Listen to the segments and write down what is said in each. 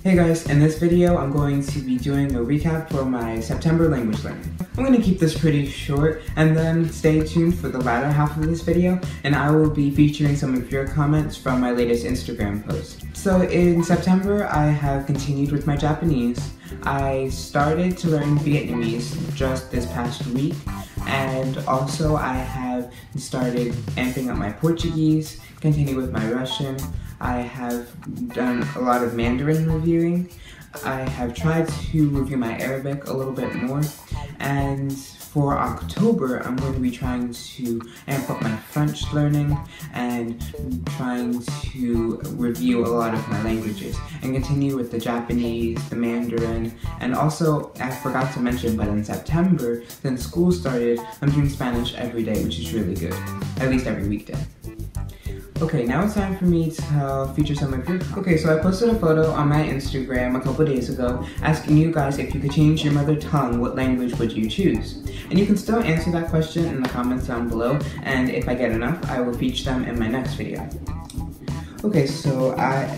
Hey guys, in this video I'm going to be doing a recap for my September language learning. I'm going to keep this pretty short and then stay tuned for the latter half of this video and I will be featuring some of your comments from my latest Instagram post. So in September I have continued with my Japanese. I started to learn Vietnamese just this past week, and also I have started amping up my Portuguese, continued with my Russian. I have done a lot of Mandarin reviewing. I have tried to review my Arabic a little bit more, and for October I'm going to be trying to amp up my French learning and trying to review a lot of my languages and continue with the Japanese, the Mandarin, and also I forgot to mention, but in September, since school started, I'm doing Spanish every day, which is really good, at least every weekday. Okay, now it's time for me to feature some of your... Okay, so I posted a photo on my Instagram a couple days ago asking you guys if you could change your mother tongue, what language would you choose? And you can still answer that question in the comments down below, and if I get enough, I will feature them in my next video. Okay, so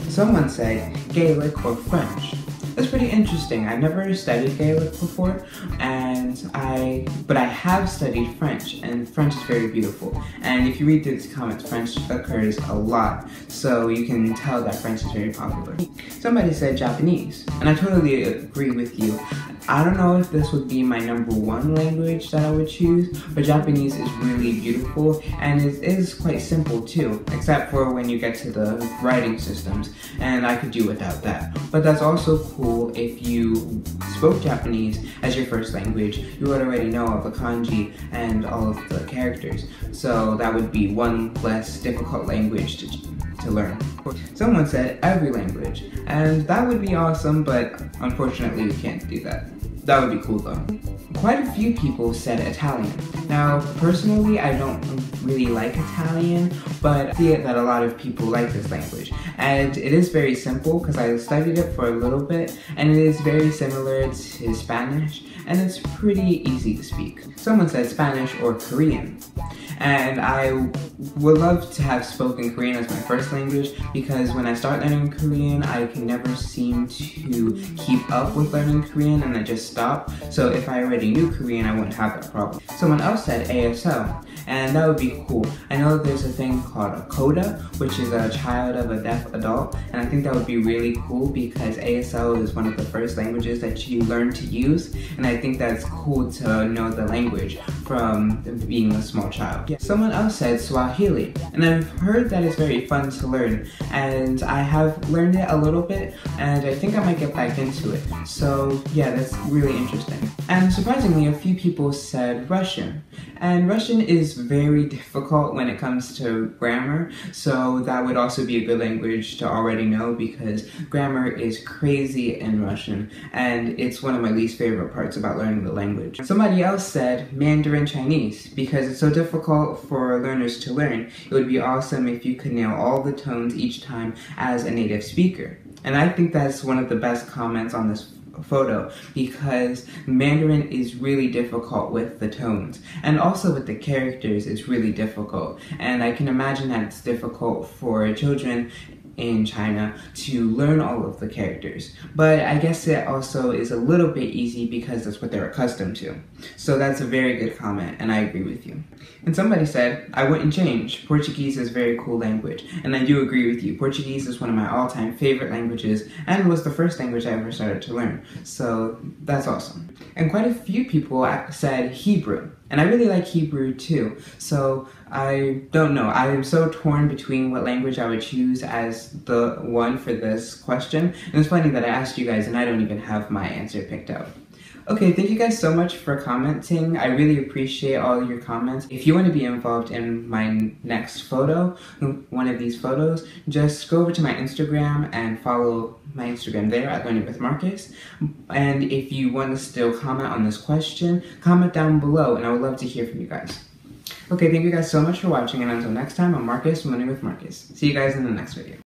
someone said Gaelic or French. That's pretty interesting. I've never studied Gaelic before, but I have studied French, and French is very beautiful. And if you read through the comments, French occurs a lot, so you can tell that French is very popular. Somebody said Japanese, and I totally agree with you. I don't know if this would be my #1 language that I would choose, but Japanese is really beautiful, and it is quite simple too, except for when you get to the writing systems, and I could do without that. But that's also cool if you spoke Japanese as your first language. You would already know all the kanji and all of the characters, so that would be one less difficult language to learn. Someone said every language, and that would be awesome, but unfortunately we can't do that. That would be cool though. Quite a few people said Italian. Now, personally, I don't really like Italian, but I see that a lot of people like this language. And it is very simple because I studied it for a little bit, and it is very similar to Spanish, and it's pretty easy to speak. Someone said Spanish or Korean. And I would love to have spoken Korean as my first language, because when I start learning Korean, I can never seem to keep up with learning Korean and I just stop. So if I already knew Korean, I wouldn't have that problem. Someone else said ASL, and that would be cool. I know there's a thing called a CODA, which is a child of a deaf adult, and I think that would be really cool because ASL is one of the first languages that you learn to use, and I think that's cool to know the language from being a small child. Someone else said Swahili, and I've heard that it's very fun to learn, and I have learned it a little bit, and I think I might get back into it. So yeah, that's really interesting. And surprisingly, a few people said Russian, and Russian is very difficult when it comes to grammar, so that would also be a good language to already know because grammar is crazy in Russian, and it's one of my least favorite parts about learning the language. Somebody else said Mandarin Chinese because it's so difficult for learners to learn. It would be awesome if you could nail all the tones each time as a native speaker. And I think that's one of the best comments on this photo because Mandarin is really difficult with the tones, and also with the characters it's really difficult, and I can imagine that it's difficult for children in China to learn all of the characters, but I guess it also is a little bit easy because that's what they're accustomed to. So that's a very good comment, and I agree with you. And somebody said, I wouldn't change. Portuguese is a very cool language, and I do agree with you. Portuguese is one of my all-time favorite languages, and was the first language I ever started to learn, so that's awesome. And quite a few people said Hebrew, and I really like Hebrew too, so I don't know. I am so torn between what language I would choose as the one for this question, and it's funny that I asked you guys and I don't even have my answer picked out. Okay, thank you guys so much for commenting. I really appreciate all your comments. If you want to be involved in my next photo, one of these photos, just go over to my Instagram and follow my Instagram there at Learning with Marcus. And if you want to still comment on this question, comment down below and I would love to hear from you guys. Okay, thank you guys so much for watching, and until next time, I'm Marcus from Learning with Marcus. See you guys in the next video.